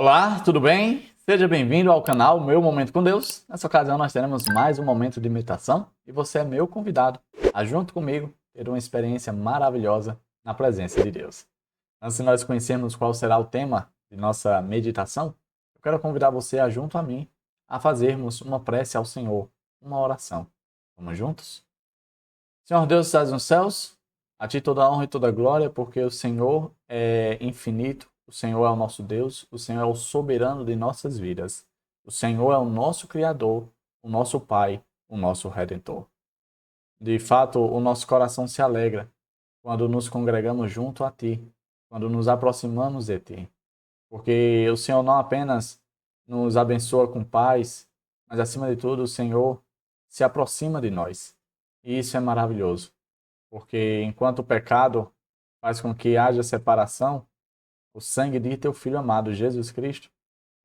Olá, tudo bem? Seja bem-vindo ao canal Meu Momento com Deus. Nessa ocasião nós teremos mais um momento de meditação e você é meu convidado a, junto comigo, ter uma experiência maravilhosa na presença de Deus. Antes de nós conhecermos qual será o tema de nossa meditação, eu quero convidar você a, junto a mim, a fazermos uma prece ao Senhor, uma oração. Vamos juntos? Senhor Deus que estás nos céus, a Ti toda a honra e toda a glória, porque o Senhor é infinito, o Senhor é o nosso Deus, o Senhor é o soberano de nossas vidas. O Senhor é o nosso Criador, o nosso Pai, o nosso Redentor. De fato, o nosso coração se alegra quando nos congregamos junto a Ti, quando nos aproximamos de Ti. Porque o Senhor não apenas nos abençoa com paz, mas acima de tudo, o Senhor se aproxima de nós. E isso é maravilhoso, porque enquanto o pecado faz com que haja separação, o sangue de teu Filho amado, Jesus Cristo,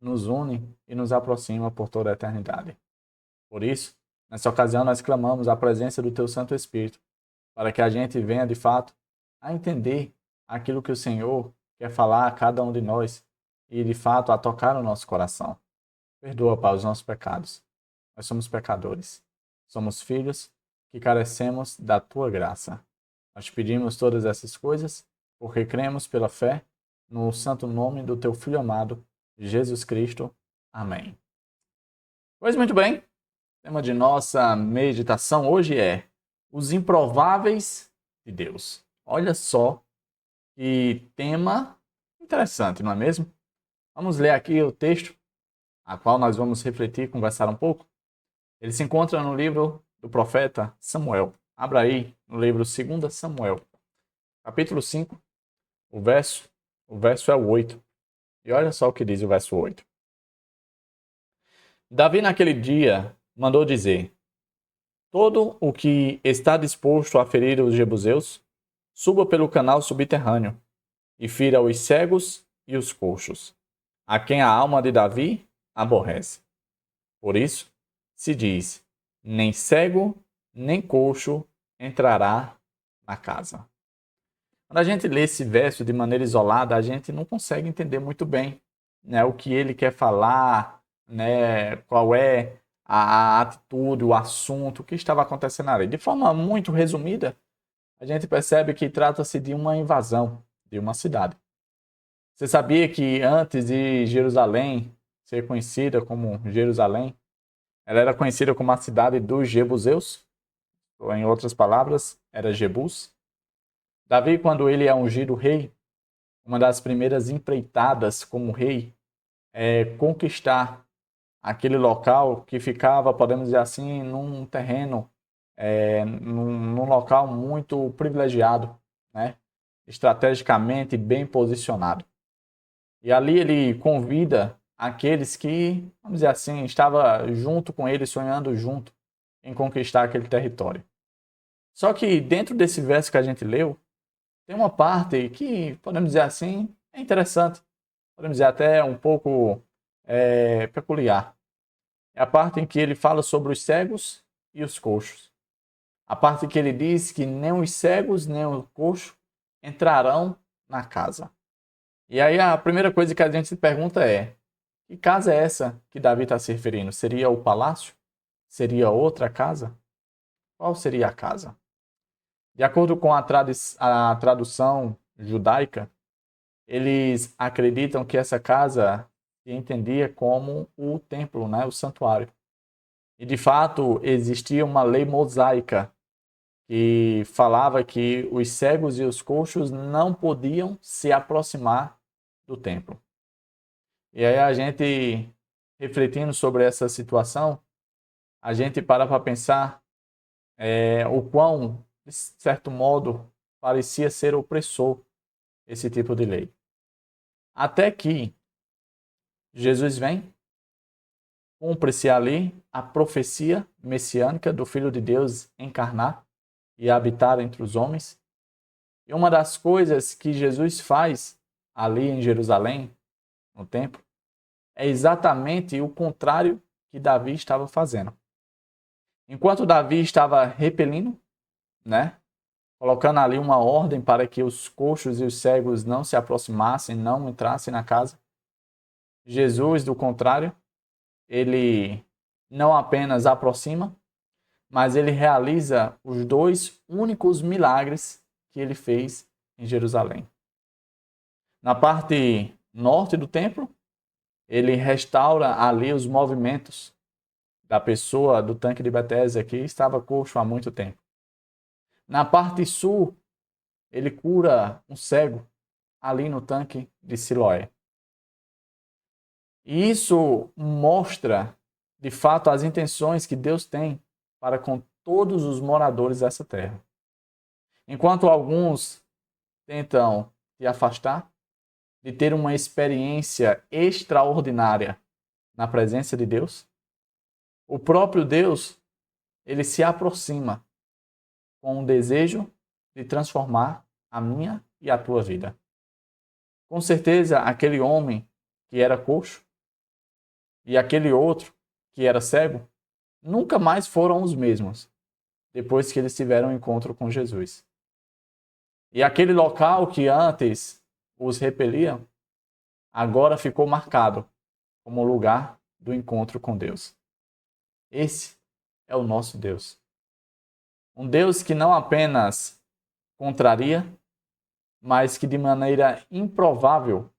nos une e nos aproxima por toda a eternidade. Por isso, nessa ocasião, nós clamamos a presença do teu Santo Espírito, para que a gente venha, de fato, a entender aquilo que o Senhor quer falar a cada um de nós e, de fato, a tocar no nosso coração. Perdoa, Pai, os nossos pecados. Nós somos pecadores. Somos filhos que carecemos da tua graça. Nós te pedimos todas essas coisas porque cremos pela fé no santo nome do teu Filho amado, Jesus Cristo. Amém. Pois muito bem, o tema de nossa meditação hoje é os improváveis de Deus. Olha só que tema interessante, não é mesmo? Vamos ler aqui o texto, a qual nós vamos refletir e conversar um pouco. Ele se encontra no livro do profeta Samuel. Abra aí no livro 2 Samuel, capítulo 5, o verso é o 8. E olha só o que diz o verso 8. Davi naquele dia mandou dizer: todo o que está disposto a ferir os jebuseus, suba pelo canal subterrâneo e fira os cegos e os coxos, a quem a alma de Davi aborrece. Por isso se diz: nem cego, nem coxo entrará na casa. Quando a gente lê esse verso de maneira isolada, a gente não consegue entender muito bem, né, o que ele quer falar, né, qual é a atitude, o assunto, o que estava acontecendo ali. De forma muito resumida, a gente percebe que trata-se de uma invasão de uma cidade. Você sabia que antes de Jerusalém ser conhecida como Jerusalém, ela era conhecida como a cidade dos Jebuseus? Ou, em outras palavras, era Jebus. Davi, quando ele é ungido rei, uma das primeiras empreitadas como rei é conquistar aquele local que ficava, podemos dizer assim, num terreno, num local muito privilegiado, né? Estrategicamente bem posicionado. E ali ele convida aqueles que, vamos dizer assim, estava junto com ele, sonhando junto em conquistar aquele território. Só que dentro desse verso que a gente leu, tem uma parte que, podemos dizer assim, é interessante. Podemos dizer até um pouco peculiar. É a parte em que ele fala sobre os cegos e os coxos. A parte que ele diz que nem os cegos nem os coxos entrarão na casa. E aí a primeira coisa que a gente se pergunta é: que casa é essa que Davi está se referindo? Seria o palácio? Seria outra casa? Qual seria a casa? De acordo com a tradução judaica, eles acreditam que essa casa se entendia como o templo, né, o santuário. E de fato existia uma lei mosaica que falava que os cegos e os coxos não podiam se aproximar do templo. E aí a gente, refletindo sobre essa situação, a gente para pensar o quão, de certo modo, parecia ser opressor esse tipo de lei. Até que Jesus vem, cumpre-se ali a profecia messiânica do Filho de Deus encarnar e habitar entre os homens. E uma das coisas que Jesus faz ali em Jerusalém, no templo, é exatamente o contrário que Davi estava fazendo. Enquanto Davi estava repelindo, né, colocando ali uma ordem para que os coxos e os cegos não se aproximassem, não entrassem na casa, Jesus, do contrário, ele não apenas aproxima, mas ele realiza os dois únicos milagres que ele fez em Jerusalém. Na parte norte do templo, ele restaura ali os movimentos da pessoa do tanque de Betesda que estava coxo há muito tempo. Na parte sul, ele cura um cego ali no tanque de Siloé. E isso mostra, de fato, as intenções que Deus tem para com todos os moradores dessa terra. Enquanto alguns tentam te afastar de ter uma experiência extraordinária na presença de Deus, o próprio Deus, ele se aproxima com o desejo de transformar a minha e a tua vida. Com certeza, aquele homem que era coxo e aquele outro que era cego nunca mais foram os mesmos depois que eles tiveram um encontro com Jesus. E aquele local que antes os repelia, agora ficou marcado como lugar do encontro com Deus. Esse é o nosso Deus. Um Deus que não apenas contraria, mas que de maneira improvável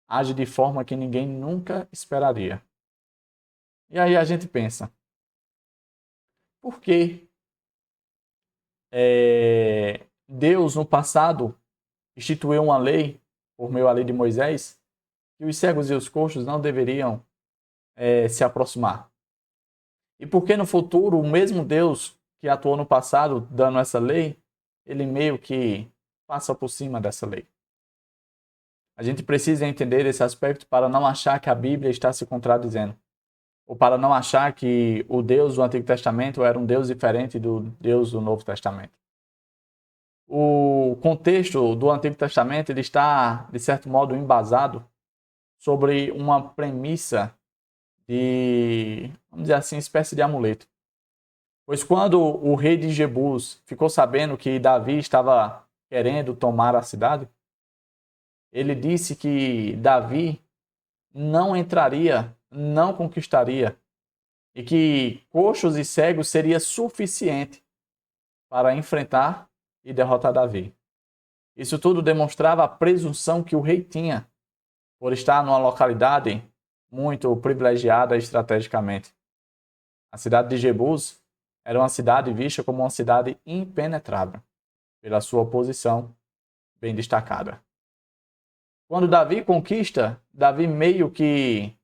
age de forma que ninguém nunca esperaria. E aí a gente pensa, por que Deus no passado instituiu uma lei, por meio da lei de Moisés, que os cegos e os coxos não deveriam se aproximar? E por que no futuro o mesmo Deus que atuou no passado dando essa lei, ele meio que passa por cima dessa lei? A gente precisa entender esse aspecto para não achar que a Bíblia está se contradizendo, ou para não achar que o Deus do Antigo Testamento era um Deus diferente do Deus do Novo Testamento. O contexto do Antigo Testamento ele está, de certo modo, embasado sobre uma premissa de, vamos dizer assim, espécie de amuleto. Pois quando o rei de Jebus ficou sabendo que Davi estava querendo tomar a cidade, ele disse que Davi não entraria, não conquistaria, e que coxos e cegos seria suficiente para enfrentar e derrotar Davi. Isso tudo demonstrava a presunção que o rei tinha por estar numa localidade muito privilegiada estrategicamente. A cidade de Jebus era uma cidade vista como uma cidade impenetrável, pela sua posição bem destacada. Quando Davi conquista, Davi meio que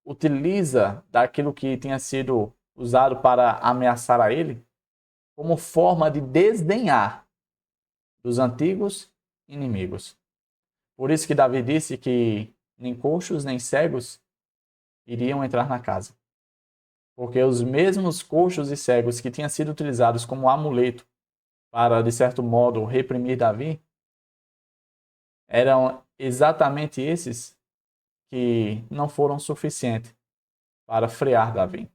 utiliza daquilo que tinha sido usado para ameaçar a ele, como forma de desdenhar dos antigos inimigos. Por isso que Davi disse que nem coxos nem cegos iriam entrar na casa. Porque os mesmos coxos e cegos que tinham sido utilizados como amuleto para, de certo modo, reprimir Davi, eram exatamente esses que não foram suficientes para frear Davi.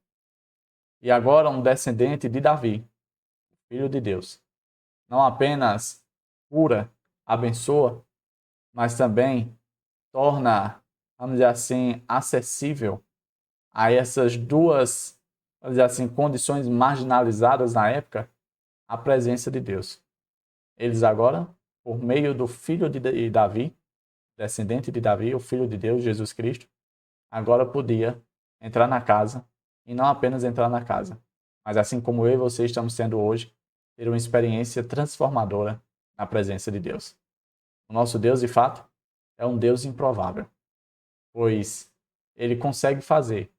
E agora um descendente de Davi, filho de Deus, não apenas cura, abençoa, mas também torna, vamos dizer assim, acessível a essas duas, vamos dizer assim, condições marginalizadas na época, a presença de Deus. Eles agora, por meio do filho de Davi, descendente de Davi, o filho de Deus, Jesus Cristo, agora podia entrar na casa, e não apenas entrar na casa, mas assim como eu e você estamos tendo hoje, ter uma experiência transformadora na presença de Deus. O nosso Deus, de fato, é um Deus improvável, pois ele consegue fazer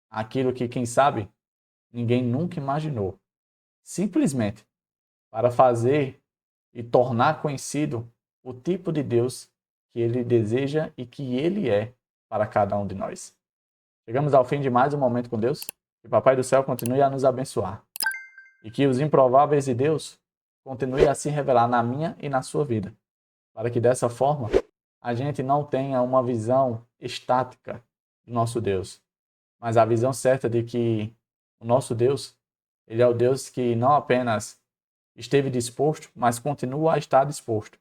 aquilo que, quem sabe, ninguém nunca imaginou, simplesmente para fazer e tornar conhecido o tipo de Deus que ele deseja e que ele é para cada um de nós. Chegamos ao fim de mais um momento com Deus. Que o Papai do Céu continue a nos abençoar. E que os improváveis de Deus continuem a se revelar na minha e na sua vida. Para que dessa forma a gente não tenha uma visão estática do nosso Deus, mas a visão certa de que o nosso Deus, ele é o Deus que não apenas esteve disposto, mas continua a estar disposto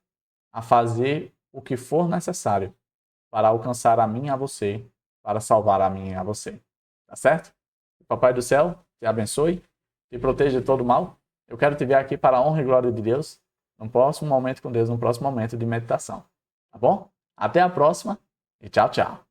a fazer o que for necessário para alcançar a mim e a você para salvar a mim e a você. Tá certo? O Papai do Céu te abençoe, te proteja de todo mal. Eu quero te ver aqui para a honra e glória de Deus, no próximo momento com Deus, no próximo momento de meditação. Tá bom? Até a próxima e tchau, tchau.